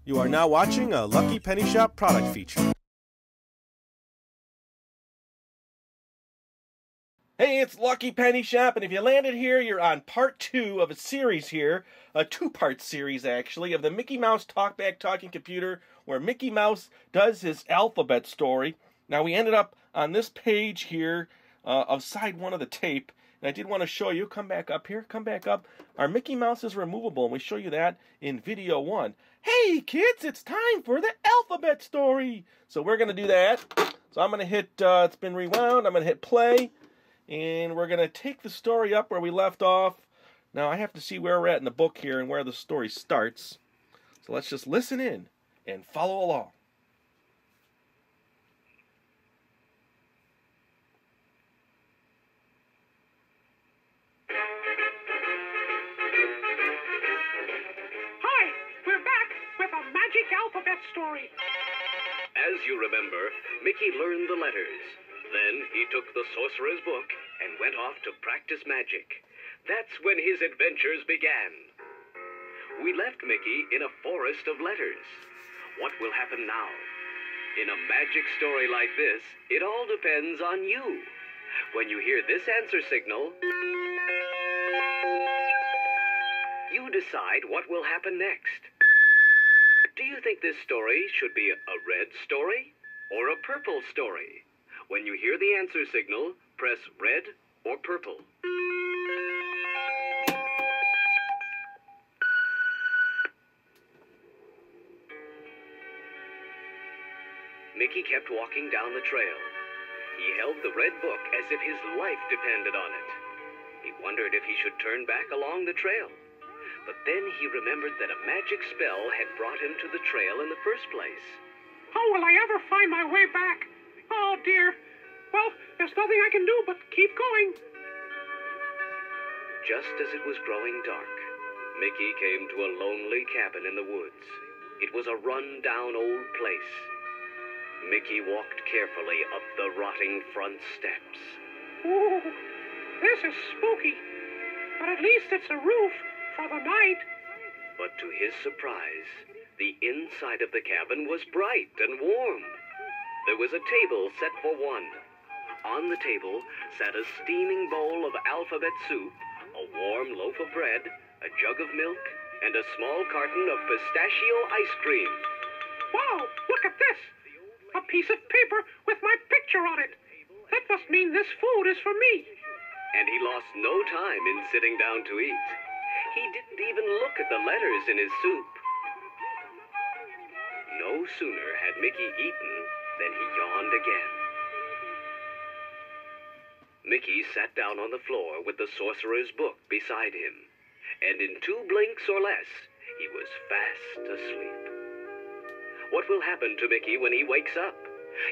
You are now watching a Lucky Penny Shop product feature. Hey, it's Lucky Penny Shop, and if you landed here, you're on part 2 of a series here, a 2-part series actually, of the Mickey Mouse Talkback Talking Computer, where Mickey Mouse does his alphabet story. Now, we ended up on this page here of side 1 of the tape, and I did want to show you, come back up here, come back up. Our Mickey Mouse is removable, and we show you that in video 1. Hey, kids, it's time for the alphabet story. So we're going to do that. So I'm going to hit, it's been rewound, I'm going to hit play. And we're going to take the story up where we left off. Now, I have to see where we're at in the book here and where the story starts. So let's just listen in and follow along. Hi, we're back with a magic alphabet story. As you remember, Mickey learned the letters. Then he took the sorcerer's book and went off to practice magic. That's when his adventures began. We left Mickey in a forest of letters. What will happen now? In a magic story like this, it all depends on you. When you hear this answer signal, you decide what will happen next. Do you think this story should be a red story or a purple story? When you hear the answer signal, press red or purple. Mickey kept walking down the trail. He held the red book as if his life depended on it. He wondered if he should turn back along the trail. But then he remembered that a magic spell had brought him to the trail in the first place. How will I ever find my way back? Oh, dear. Well, there's nothing I can do but keep going. Just as it was growing dark, Mickey came to a lonely cabin in the woods. It was a run-down old place. Mickey walked carefully up the rotting front steps. Ooh, this is spooky. But at least it's a roof for the night. But to his surprise, the inside of the cabin was bright and warm. There was a table set for one. On the table sat a steaming bowl of alphabet soup, a warm loaf of bread, a jug of milk, and a small carton of pistachio ice cream. Wow, look at this. A piece of paper with my picture on it. That must mean this food is for me. And he lost no time in sitting down to eat. He didn't even look at the letters in his soup. No sooner had Mickey eaten than he yawned again. Mickey sat down on the floor with the sorcerer's book beside him, and in 2 blinks or less, he was fast asleep. What will happen to Mickey when he wakes up?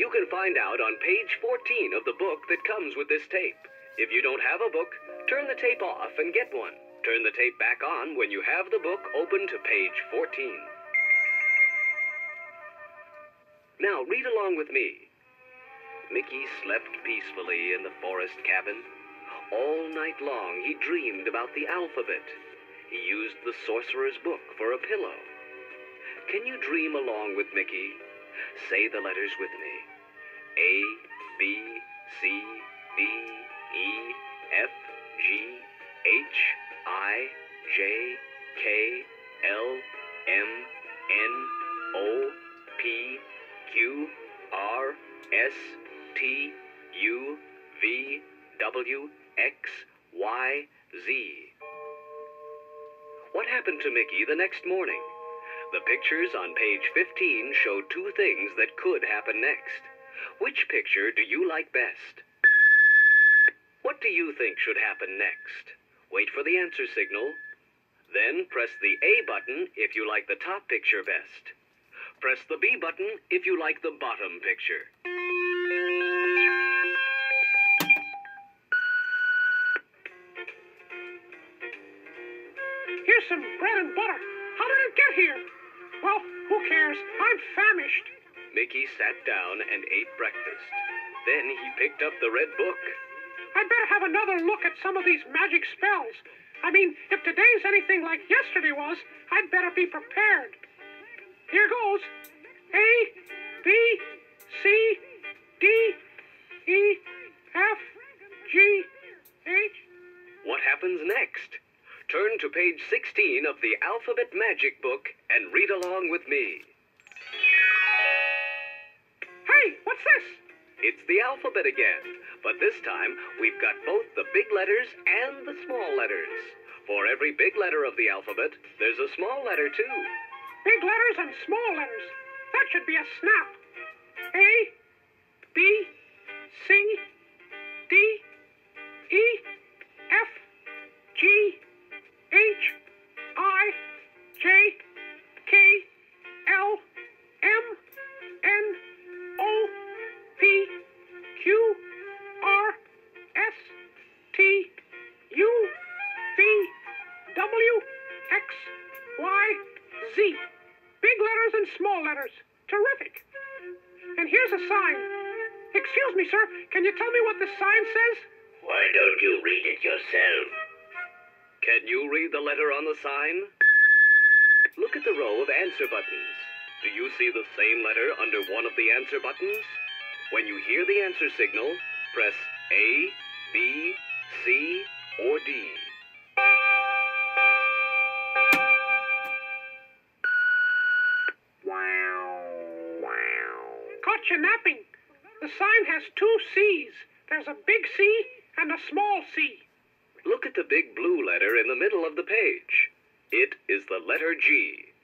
You can find out on page 14 of the book that comes with this tape. If you don't have a book, turn the tape off and get one. Turn the tape back on when you have the book open to page 14. Now, read along with me. Mickey slept peacefully in the forest cabin. All night long he dreamed about the alphabet. He used the sorcerer's book for a pillow. Can you dream along with Mickey? Say the letters with me. A, B, C, D, E, F, G, H, I, J, K, L, M, N, O, P, Q, R, S, T, U, V, W, X, Y, Z. What happened to Mickey the next morning? The pictures on page 15 show 2 things that could happen next. Which picture do you like best? What do you think should happen next? Wait for the answer signal. Then press the A button if you like the top picture best. Press the B button if you like the bottom picture. Here's some bread and butter. How did it get here? Well, who cares? I'm famished. Mickey sat down and ate breakfast. Then he picked up the red book. I'd better have another look at some of these magic spells. I mean, if today's anything like yesterday was, I'd better be prepared. Here, goes A, B, C, D, E, F, G, H. What happens next? Turn to page 16 of the Alphabet Magic Book and read along with me. Hey, what's this? It's the alphabet again, but this time we've got both the big letters and the small letters. For every big letter of the alphabet, there's a small letter too. Big letters and small letters. That should be a snap. A, B, C, D, E, F, G, H, I, J, K, L, M, N, O, P, Q, R, S, T, U, V, W, X, Y, Z. Big letters and small letters. Terrific. And here's a sign. Excuse me, sir. Can you tell me what the sign says? Why don't you read it yourself? Can you read the letter on the sign? Look at the row of answer buttons. Do you see the same letter under one of the answer buttons? When you hear the answer signal, press A, B, C, or D. Caught you napping. The sign has two C's. There's a big C and a small C. Look at the big blue letter in the middle of the page. It is the letter G.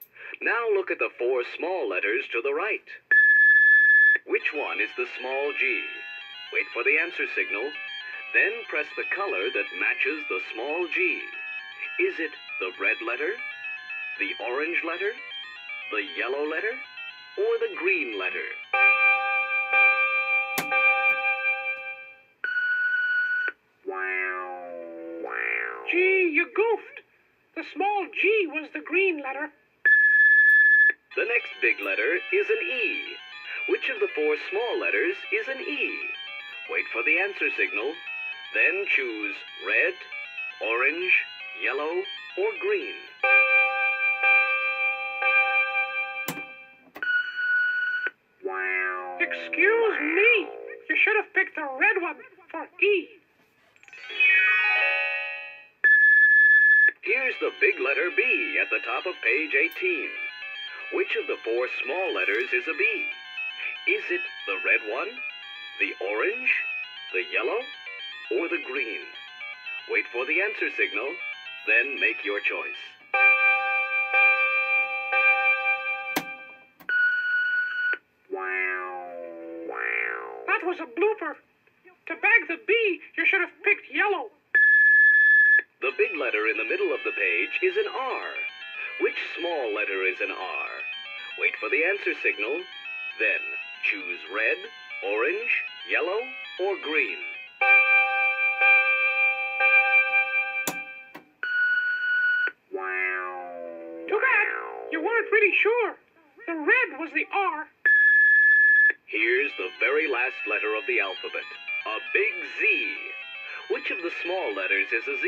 Now look at the four small letters to the right. Which one is the small G? Wait for the answer signal. Then press the color that matches the small G. Is it the red letter, the orange letter, the yellow letter, or the green letter? Gee, you goofed. The small G was the green letter. The next big letter is an E. Which of the four small letters is an E? Wait for the answer signal. Then choose red, orange, yellow, or green. Excuse me. You should have picked the red one for E. Here's the big letter B at the top of page 18. Which of the four small letters is a B? Is it the red one, the orange, the yellow, or the green? Wait for the answer signal, then make your choice. That was a blooper. To bag the B, you should have picked yellow. The big letter in the middle of the page is an R. Which small letter is an R? Wait for the answer signal, then choose red, orange, yellow, or green. Too bad. You weren't really sure. The red was the R. Here's the very last letter of the alphabet, a big Z. Which of the small letters is a Z?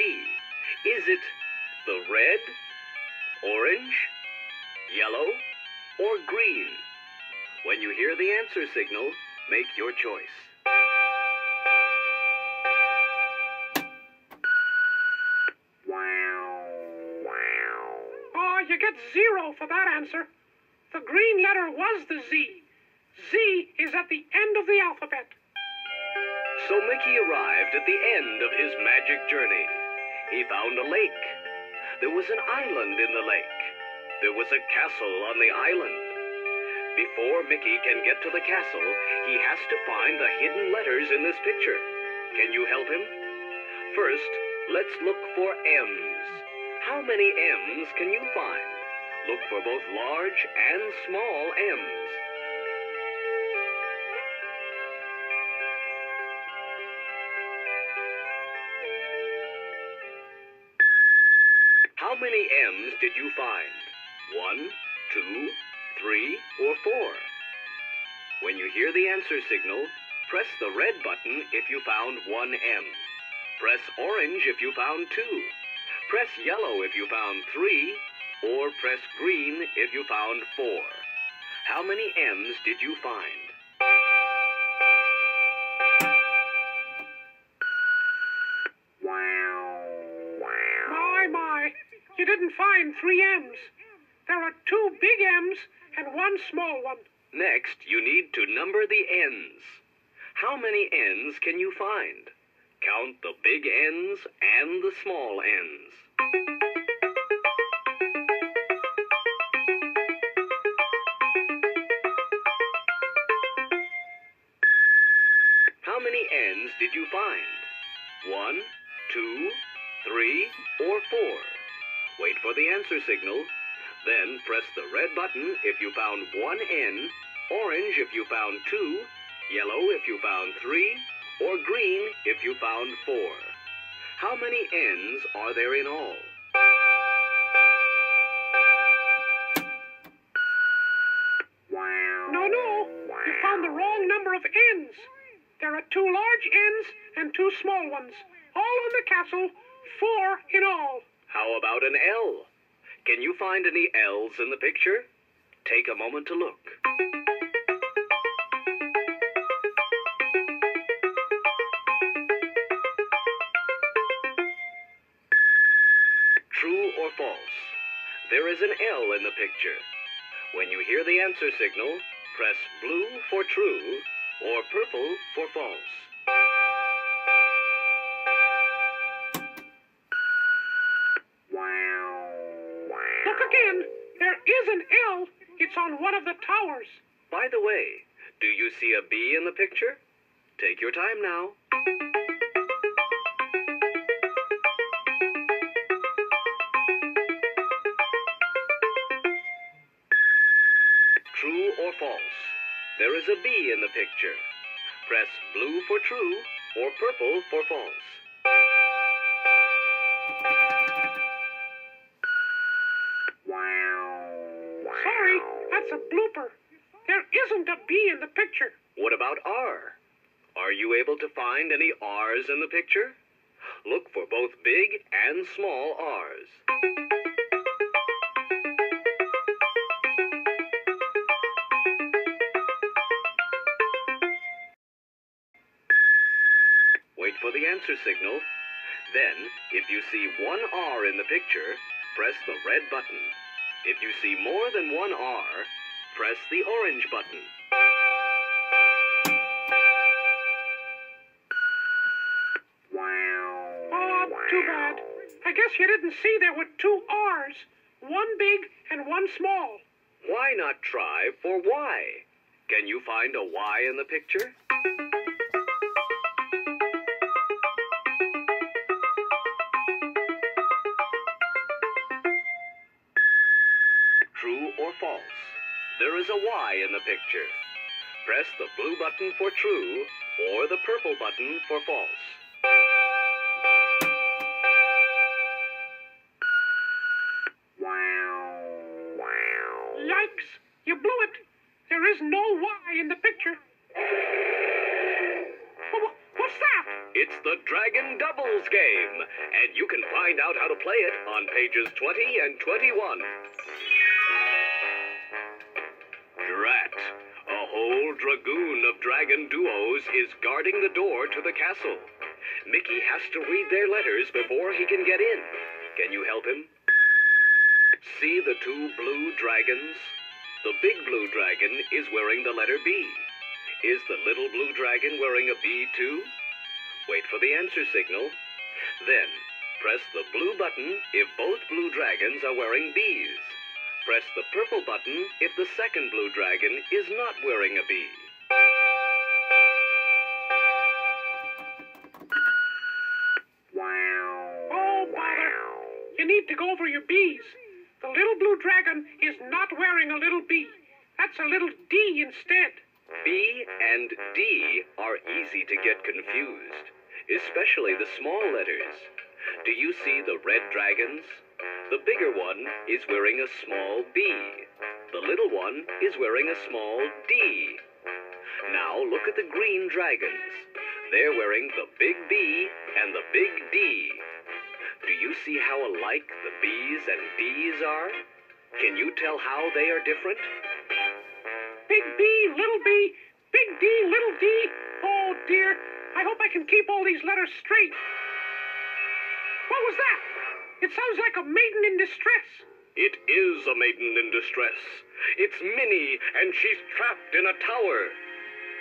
Is it the red, orange, yellow, or green? When you hear the answer signal, make your choice. Oh, you get 0 for that answer. The green letter was the Z. Z is at the end of the alphabet. So Mickey arrived at the end of his magic journey. He found a lake. There was an island in the lake. There was a castle on the island. Before Mickey can get to the castle, he has to find the hidden letters in this picture. Can you help him? First, let's look for M's. How many M's can you find? Look for both large and small M's. How many M's did you find? 1, 2, 3, or 4? When you hear the answer signal, press the red button if you found 1 M. Press orange if you found 2. Press yellow if you found 3. Or press green if you found 4. How many M's did you find? My. You didn't find 3 M's. There are 2 big M's and 1 small one. Next, you need to number the N's. How many N's can you find? Count the big N's and the small N's. How many N's did you find? 1, 2, 3, or 4? Wait for the answer signal. Then press the red button if you found 1 N, orange if you found 2, yellow if you found 3, or green if you found 4. How many N's are there in all? No. You found the wrong number of N's. There are 2 large N's and 2 small ones. All on the castle, 4 in all. How about an L? Can you find any L's in the picture? Take a moment to look. True or false? There is an L in the picture. When you hear the answer signal, press blue for true or purple for false. Look again. There is an L. It's on one of the towers. By the way, do you see a B in the picture? Take your time now. True or false? There is a B in the picture. Press blue for true or purple for false. Sorry, that's a blooper. There isn't a B in the picture. What about R? Are you able to find any R's in the picture? Look for both big and small R's. Wait for the answer signal. Then, if you see 1 R in the picture, press the red button. If you see more than 1 R, press the orange button. Oh, too bad. I guess you didn't see there were 2 R's. 1 big and 1 small. Why not try for Y? Can you find a Y in the picture? True or false? There is a Y in the picture. Press the blue button for true or the purple button for false. Yikes! You blew it. There is no Y in the picture. What's that? It's the Dragon Doubles game, and you can find out how to play it on pages 20 and 21. Drat, a whole dragoon of dragon duos is guarding the door to the castle. Mickey has to read their letters before he can get in. Can you help him? See the 2 blue dragons? The big blue dragon is wearing the letter B. Is the little blue dragon wearing a B too? Wait for the answer signal. Then, press the blue button if both blue dragons are wearing B's. Press the purple button if the second blue dragon is not wearing a B. Oh, bother. You need to go over your B's. The little blue dragon is not wearing a little B. That's a little D instead. B and D are easy to get confused, especially the small letters. Do you see the red dragons? The bigger one is wearing a small B. The little one is wearing a small D. Now look at the green dragons. They're wearing the big B and the big D. Do you see how alike the B's and D's are? Can you tell how they are different? Big B, little b, big D, little d. Oh, dear. I hope I can keep all these letters straight. What was that? It sounds like a maiden in distress. It is a maiden in distress. It's Minnie, and she's trapped in a tower.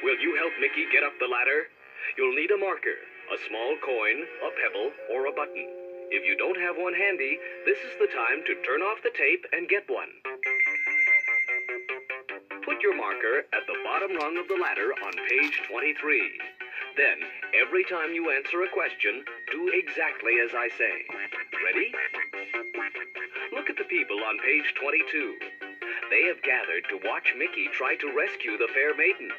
Will you help Mickey get up the ladder? You'll need a marker, a small coin, a pebble, or a button. If you don't have one handy, this is the time to turn off the tape and get one. Put your marker at the bottom rung of the ladder on page 23. Then, every time you answer a question, do exactly as I say. Ready? Look at the people on page 22. They have gathered to watch Mickey try to rescue the fair maiden.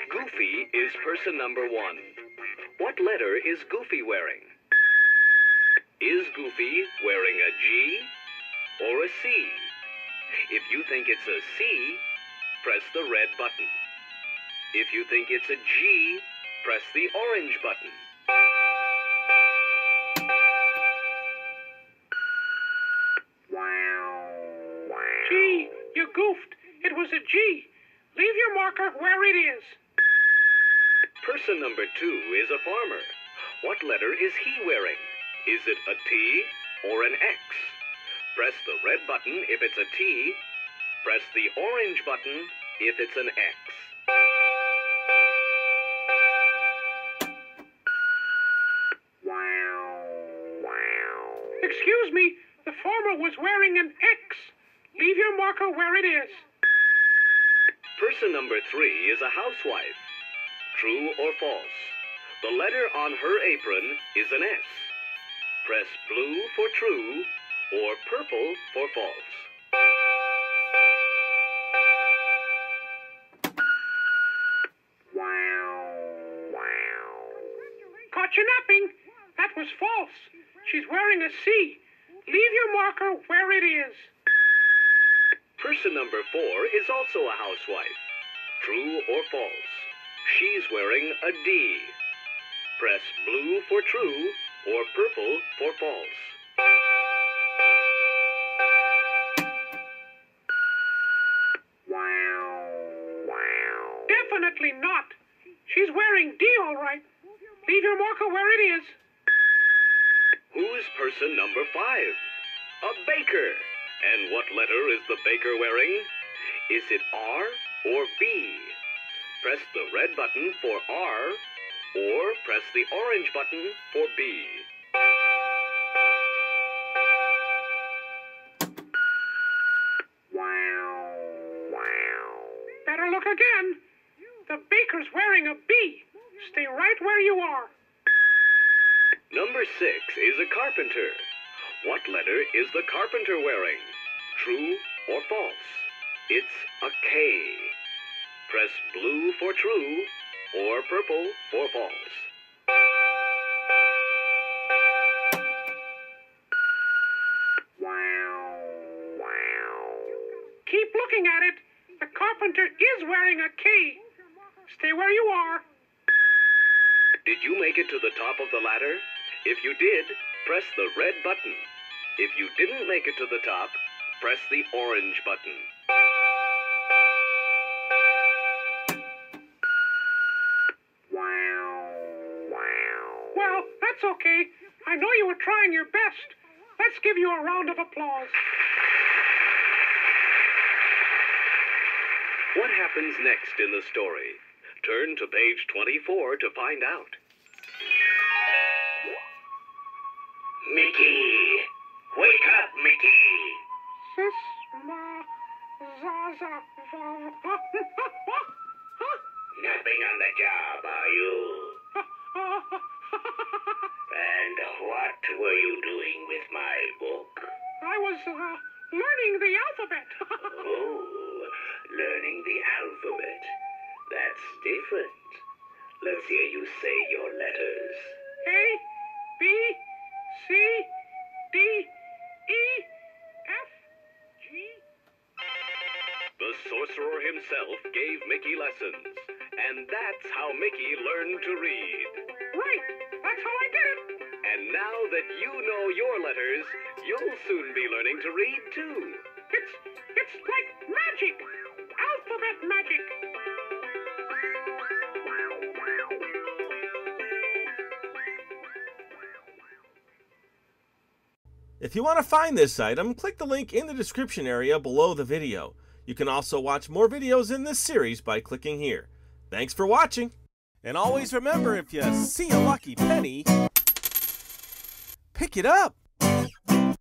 Goofy is person number 1. What letter is Goofy wearing? Is Goofy wearing a G or a C? If you think it's a C, press the red button. If you think it's a G, press the orange button. Gee, you goofed. It was a G. Leave your marker where it is. Person number 2 is a farmer. What letter is he wearing? Is it a T or an X? Press the red button if it's a T. Press the orange button if it's an X. Excuse me, the farmer was wearing an X. Leave your marker where it is. Person number 3 is a housewife. True or false? The letter on her apron is an S. Press blue for true or purple for false. Caught you napping. That was false. She's wearing a C. Leave your marker where it is. Person number 4 is also a housewife. True or false? She's wearing a D. Press blue for true or purple for false. Definitely not. She's wearing D all right. Leave your marker where it is. Who's person number 5? A baker. And what letter is the baker wearing? Is it R or B? Press the red button for R or press the orange button for B. Better look again. The baker's wearing a B. Stay right where you are. Number 6 is a carpenter. What letter is the carpenter wearing? True or false? It's a K. Press blue for true or purple for false. Keep looking at it. The carpenter is wearing a K. Stay where you are. Did you make it to the top of the ladder? If you did, press the red button. If you didn't make it to the top, press the orange button. Well, that's okay. I know you were trying your best. Let's give you a round of applause. What happens next in the story? Turn to page 24 to find out. Mickey! Wake up, Mickey! Sis, ma, zaza, Napping on the job, are you? And what were you doing with my book? I was learning the alphabet. Oh, learning the alphabet. That's different. Let's hear you say your letters. A, B, C, D, E, F, G. The sorcerer himself gave Mickey lessons, and that's how Mickey learned to read. Right, that's how I did it. And now that you know your letters, you'll soon be learning to read too. It's like magic. Alphabet magic. If you want to find this item, click the link in the description area below the video. You can also watch more videos in this series by clicking here. Thanks for watching! And always remember, if you see a lucky penny, pick it up!